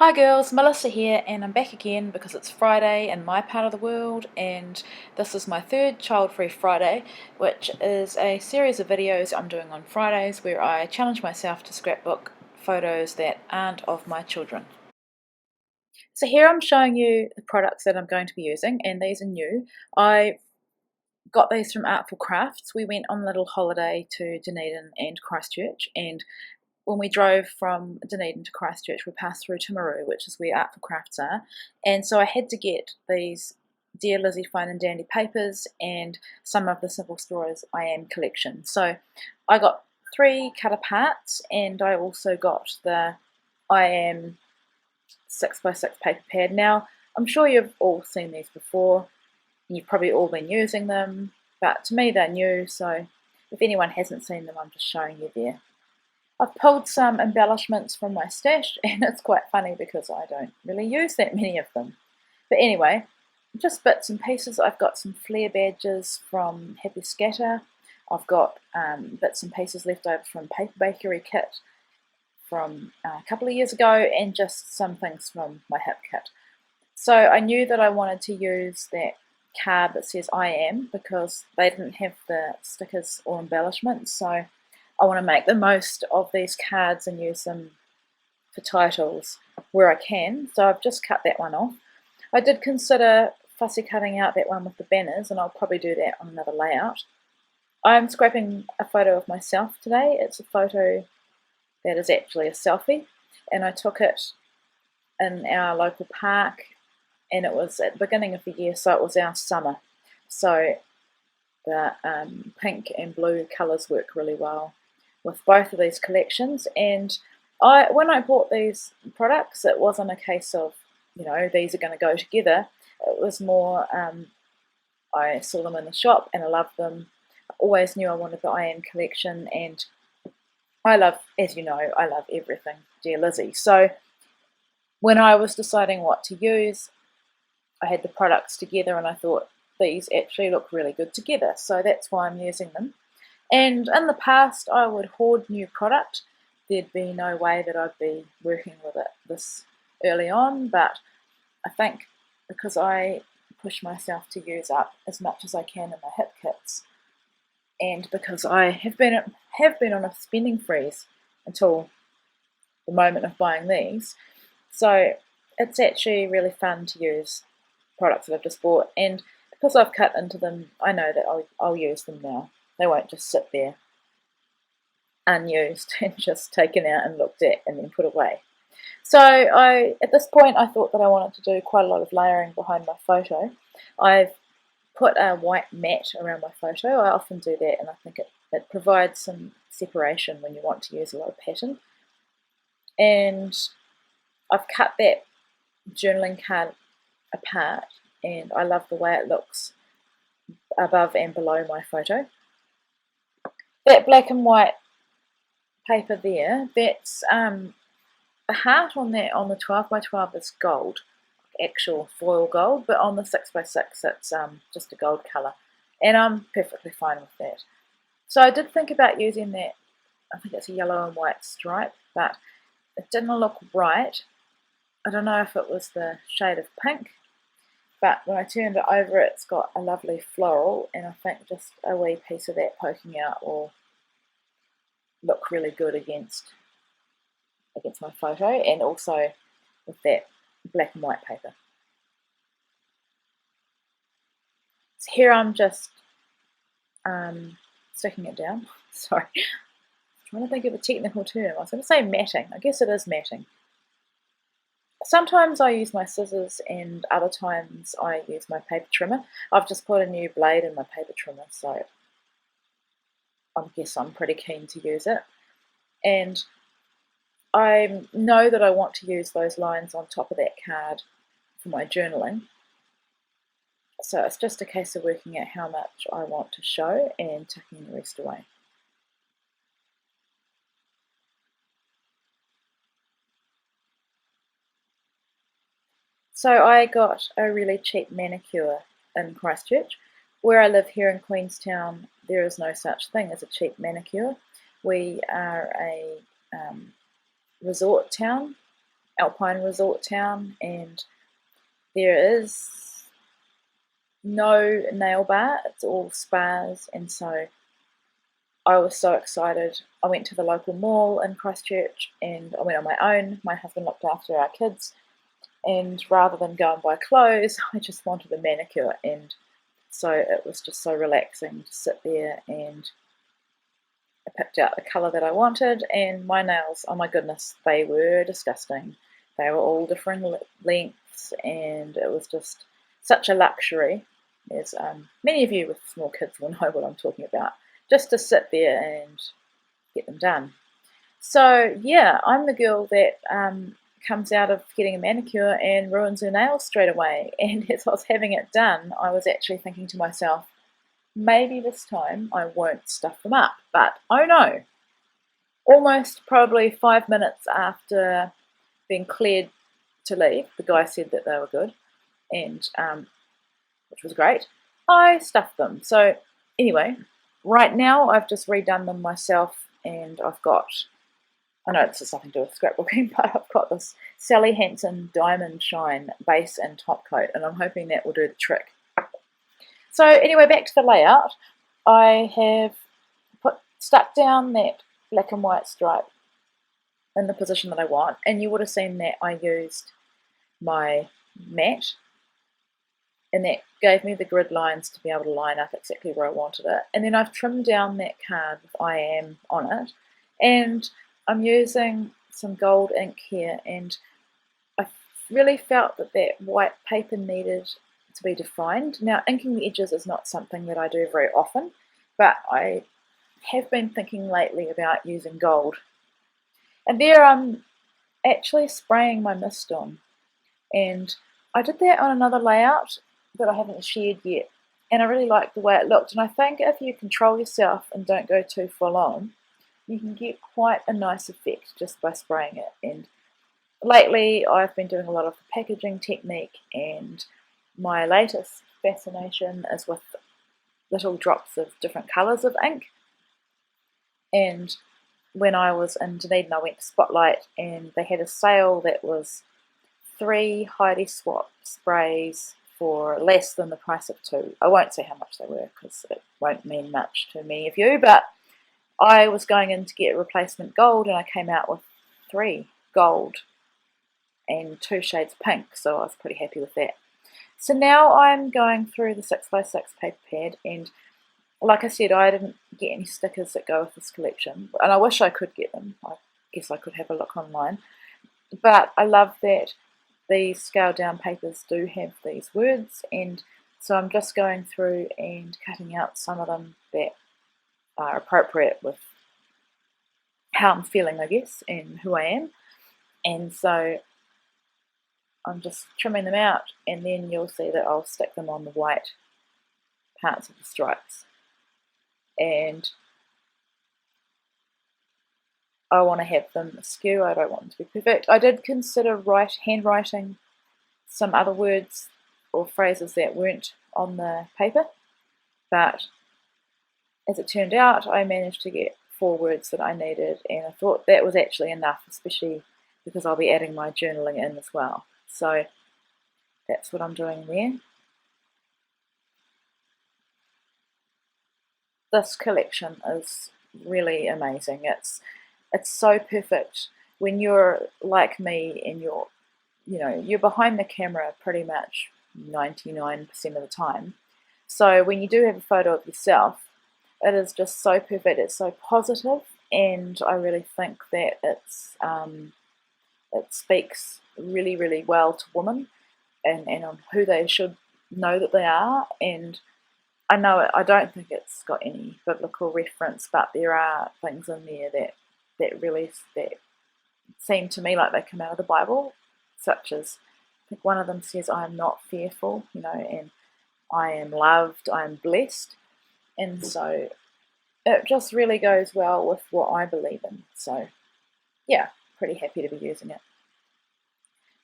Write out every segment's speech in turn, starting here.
Hi girls, Melissa here, and I'm back again because it's Friday in my part of the world, and this is my third Child-Free Friday, which is a series of videos I'm doing on Fridays where I challenge myself to scrapbook photos that aren't of my children. So here I'm showing you the products that I'm going to be using, and these are new. I got these from Artful Crafts. We went on a little holiday to Dunedin and Christchurch, and when we drove from Dunedin to Christchurch, we passed through Timaru, which is where Artful Crafts are, and so I had to get these Dear Lizzie Fine and Dandy papers and some of the Simple Stories I Am collection. So I got 3 cut aparts, and I also got the I Am 6x6 paper pad. Now, I'm sure you've all seen these before, and you've probably all been using them, but to me they're new, so if anyone hasn't seen them, I'm just showing you there. I've pulled some embellishments from my stash, and it's quite funny because I don't really use that many of them. But anyway, just bits and pieces. I've got some flare badges from Happy Scatter. I've got bits and pieces left over from Paper Bakery kit from a couple of years ago, and just some things from my hip kit. So I knew that I wanted to use that card that says I am because they didn't have the stickers or embellishments, so I want to make the most of these cards and use them for titles where I can, so I've just cut that one off. I did consider fussy cutting out that one with the banners, and I'll probably do that on another layout. I'm scraping a photo of myself today. It's a photo that is actually a selfie, and I took it in our local park, and it was at the beginning of the year, so it was our summer. So the pink and blue colours work really well with both of these collections, and when I bought these products, it wasn't a case of, these are going to go together. It was more, I saw them in the shop and I loved them. I always knew I wanted the I Am collection, and I love, as you know, I love everything Dear Lizzie. So when I was deciding what to use, I had the products together and I thought these actually look really good together, so that's why I'm using them. And in the past, I would hoard new product. There'd be no way that I'd be working with it this early on, but I think because I push myself to use up as much as I can in my hip kits, and because I have been on a spending freeze until the moment of buying these, so it's actually really fun to use products that I've just bought, and because I've cut into them, I know that I'll use them now. They won't just sit there unused and just taken out and looked at and then put away. So at this point, I thought that I wanted to do quite a lot of layering behind my photo. I've put a white mat around my photo. I often do that, and I think it provides some separation when you want to use a lot of pattern. And I've cut that journaling card apart, and I love the way it looks above and below my photo. That black and white paper there, that's the heart on that, on the 12x12 is gold, actual foil gold, but on the 6x6 it's just a gold colour, and I'm perfectly fine with that. So I did think about using that, I think it's a yellow and white stripe, but it didn't look right. I don't know if it was the shade of pink, but when I turned it over, it's got a lovely floral, and I think just a wee piece of that poking out will look really good against my photo, and also with that black and white paper. So here I'm just sticking it down. Sorry, I'm trying to think of a technical term. I was going to say matting. I guess it is matting. Sometimes I use my scissors, and other times I use my paper trimmer. I've just put a new blade in my paper trimmer, so I guess I'm pretty keen to use it. And I know that I want to use those lines on top of that card for my journaling. So it's just a case of working out how much I want to show and tucking the rest away. So I got a really cheap manicure in Christchurch. Where I live here in Queenstown, there is no such thing as a cheap manicure. We are a resort town, alpine resort town, and there is no nail bar, it's all spas, and so I was so excited. I went to the local mall in Christchurch and I went on my own. My husband looked after our kids, and rather than go and buy clothes, I just wanted a manicure, and so it was just so relaxing to sit there, and I picked out the colour that I wanted, and my nails, oh my goodness, they were disgusting. They were all different lengths, and it was just such a luxury, as many of you with small kids will know what I'm talking about, just to sit there and get them done. So yeah, I'm the girl that comes out of getting a manicure and ruins her nails straight away. And as I was having it done, I was actually thinking to myself, maybe this time I won't stuff them up. But oh no, almost probably 5 minutes after being cleared to leave, the guy said that they were good, and which was great, I stuffed them. So anyway, right now I've just redone them myself, and I've got, I know this has nothing to do with scrapbooking, but I've got this Sally Hansen Diamond Shine base and top coat, and I'm hoping that will do the trick. So anyway, back to the layout. I have stuck down that black and white stripe in the position that I want, and you would have seen that I used my mat, and that gave me the grid lines to be able to line up exactly where I wanted it. And then I've trimmed down that card with I am on it, and I'm using some gold ink here, and I really felt that that white paper needed to be defined. Now, inking the edges is not something that I do very often, but I have been thinking lately about using gold. And there I'm actually spraying my mist on, and I did that on another layout that I haven't shared yet, and I really liked the way it looked. And I think if you control yourself and don't go too full on, you can get quite a nice effect just by spraying it. And lately I've been doing a lot of the packaging technique, and my latest fascination is with little drops of different colours of ink. And when I was in Dunedin, I went to Spotlight, and they had a sale that was 3 Heidi Swap sprays for less than the price of 2. I won't say how much they were because it won't mean much to many of you, but I was going in to get replacement gold, and I came out with 3 gold and 2 shades pink, so I was pretty happy with that. So now I'm going through the 6x6 paper pad, and like I said, I didn't get any stickers that go with this collection, and I wish I could get them. I guess I could have a look online. But I love that these scaled down papers do have these words, and so I'm just going through and cutting out some of them that are appropriate with how I'm feeling, I guess, and who I am. And so I'm just trimming them out, and then you'll see that I'll stick them on the white parts of the stripes. And I want to have them askew, I don't want them to be perfect. I did consider handwriting some other words or phrases that weren't on the paper, but as it turned out, I managed to get 4 words that I needed, and I thought that was actually enough, especially because I'll be adding my journaling in as well. So that's what I'm doing there. This collection is really amazing. It's so perfect when you're like me and you're behind the camera pretty much 99% of the time. So when you do have a photo of yourself, it is just so perfect. It's so positive, and I really think that it speaks really, really well to women and on who they should know that they are. And I know I don't think it's got any biblical reference, but there are things in there that really seem to me like they come out of the Bible, such as I think one of them says, "I am not fearful," and I am loved, I am blessed, and so it just really goes well with what I believe in. So yeah, pretty happy to be using it.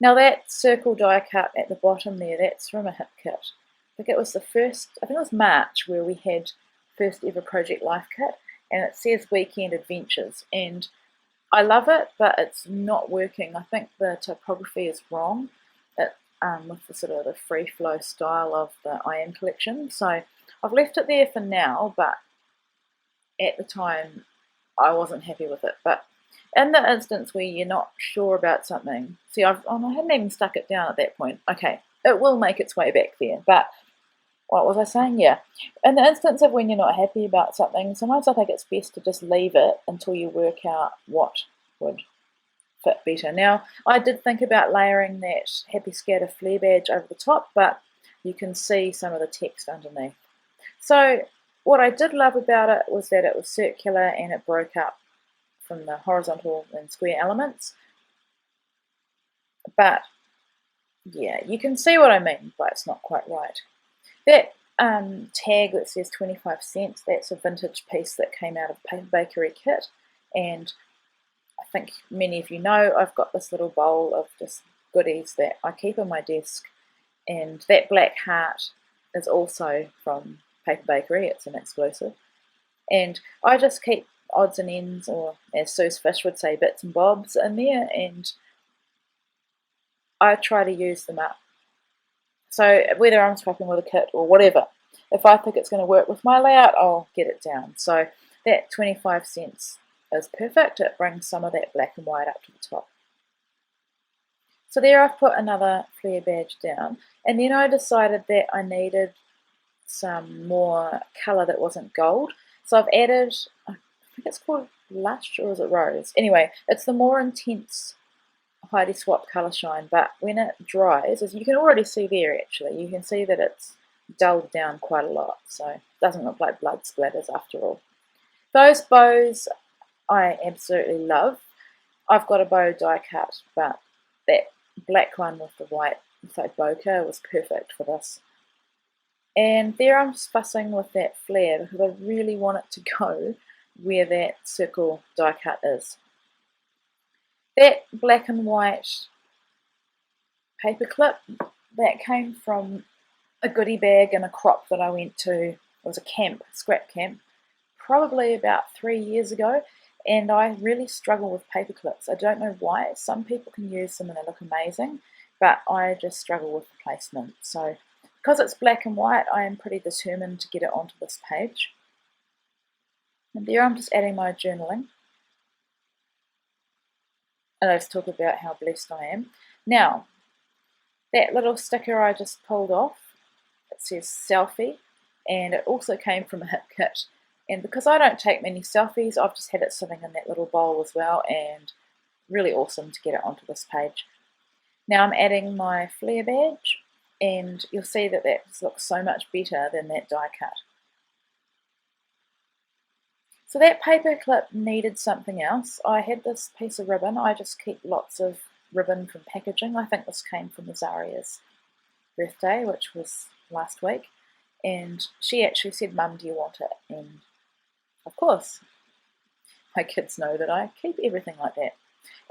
Now that circle die cut at the bottom there, that's from a hip kit. I think it was March where we had first ever Project Life kit, and it says Weekend Adventures, and I love it, but it's not working. I think the typography is wrong. With the sort of the free flow style of the I Am collection. So I've left it there for now, but at the time I wasn't happy with it. But in the instance where you're not sure about something, see, I hadn't even stuck it down at that point. Okay, it will make its way back there. But what was I saying? Yeah. In the instance of when you're not happy about something, sometimes I think it's best to just leave it until you work out what would fit better. Now, I did think about layering that Happy Scatter flare badge over the top, but you can see some of the text underneath. So what I did love about it was that it was circular and it broke up from the horizontal and square elements. But yeah, you can see what I mean, but it's not quite right. That tag that says 25 cents, that's a vintage piece that came out of a paper bakery kit, and I think many of you know I've got this little bowl of just goodies that I keep on my desk, and that black heart is also from Paper Bakery. It's an exclusive, and I just keep odds and ends, or as Sue's Fish would say, bits and bobs in there, and I try to use them up. So whether I'm swapping with a kit or whatever, if I think it's going to work with my layout, I'll get it down. So that 25 cents is perfect. It brings some of that black and white up to the top. So there I've put another flare badge down, and then I decided that I needed some more colour that wasn't gold. So I've added, I think it's called Lush, or is it Rose? Anyway, it's the more intense Heidi Swap Colour Shine, but when it dries, as you can already see there actually, you can see that it's dulled down quite a lot, so it doesn't look like blood splatters after all. Those bows I absolutely love. I've got a bow die cut, but that black one with the white bokeh was perfect for this. And there I'm just fussing with that flare because I really want it to go where that circle die cut is. That black and white paper clip, that came from a goodie bag and a crop that I went to. It was a camp, scrap camp, probably about 3 years ago, and I really struggle with paper clips. I don't know why. Some people can use them and they look amazing, but I just struggle with the placement. So because it's black and white, I am pretty determined to get it onto this page. And there I'm just adding my journaling. And I just talk about how blessed I am. Now, that little sticker I just pulled off, it says selfie, and it also came from a hip kit. And because I don't take many selfies, I've just had it sitting in that little bowl as well, and really awesome to get it onto this page. Now I'm adding my flare badge, and you'll see that that looks so much better than that die cut. So that paper clip needed something else. I had this piece of ribbon. I just keep lots of ribbon from packaging. I think this came from Azaria's birthday, which was last week. And she actually said, "Mum, do you want it?" And of course, my kids know that I keep everything like that.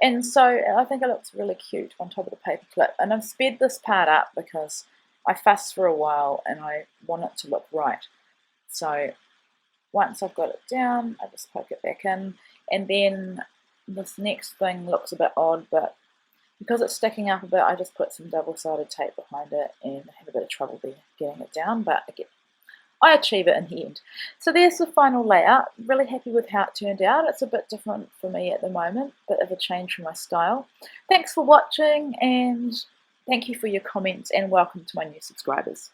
And so I think it looks really cute on top of the paper clip. And I've sped this part up because I fussed for a while and I want it to look right. So once I've got it down, I just poke it back in, and then this next thing looks a bit odd, but because it's sticking up a bit, I just put some double-sided tape behind it, and I have a bit of trouble there getting it down, but I achieve it in the end. So there's the final layout. Really happy with how it turned out. It's a bit different for me at the moment, bit of a change from my style. Thanks for watching, and thank you for your comments, and welcome to my new subscribers.